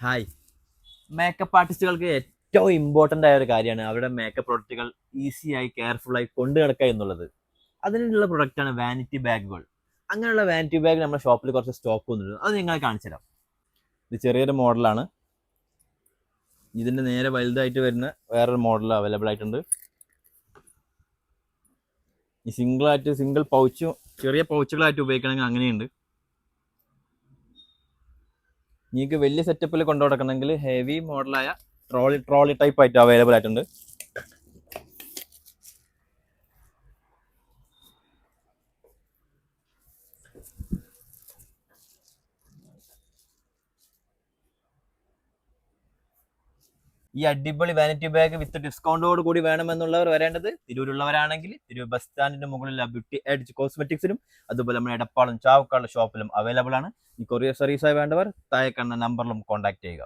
Hi. Makeup ആർട്ടിസ്റ്റുകൾക്ക് ഏറ്റവും important ആയ ഒരു കാര്യമാണ് അവരുടെ മേക്കപ്പ് പ്രൊഡക്റ്റുകൾ ഈസിയായി കെയർഫുള്ളായി കൊണ്ടു നടക്കുക എന്നുള്ളത്. അതിനുള്ള പ്രൊഡക്റ്റാണ് വാനിറ്റി ബാഗുകൾ. അങ്ങനെയുള്ള വാനിറ്റി ബാഗ് നമ്മുടെ ഷോപ്പിൽ കുറച്ച് സ്റ്റോക്ക് വന്നിട്ടുണ്ട്. അത് നിങ്ങളെ കാണിച്ചു തരാം. ഇത് ചെറിയൊരു മോഡലാണ്. ഇതിൻ്റെ നേരെ വലുതായിട്ട് വരുന്ന വേറൊരു മോഡൽ അവൈലബിൾ ആയിട്ടുണ്ട്. ഈ സിംഗിൾ പൗച്ചും ചെറിയ പൗച്ചുകളായിട്ട് ഉപയോഗിക്കണമെങ്കിൽ അങ്ങനെയുണ്ട്. നിങ്ങൾക്ക് വലിയ സെറ്റപ്പിൽ കൊണ്ടു നടക്കണമെങ്കിൽ ഹെവി മോഡലായ ട്രോളി ടൈപ്പ് ആയിട്ട് അവൈലബിൾ ആയിട്ടുണ്ട്. ഈ അടിപൊളി വാനിറ്റി ബാഗ് വിത്ത് ഡിസ്കൗണ്ടോട് കൂടി വേണമെന്നുള്ളവർ വരേണ്ടത് തിരൂരുള്ളവരാണെങ്കിൽ തിരൂർ ബസ് സ്റ്റാൻഡിന്റെ മുകളിലുള്ള ബ്യൂട്ടി എഡ്ജ് കോസ്മെറ്റിക്സിലും അതുപോലെ നമ്മുടെ എടപ്പാളും ചാവക്കാട് ഷോപ്പിലും അവൈലബിൾ ആണ്. ഈ കൊറിയർ സർവീസായി വേണ്ടവർ താഴെ കാണുന്ന നമ്പറിലും കോൺടാക്ട് ചെയ്യുക.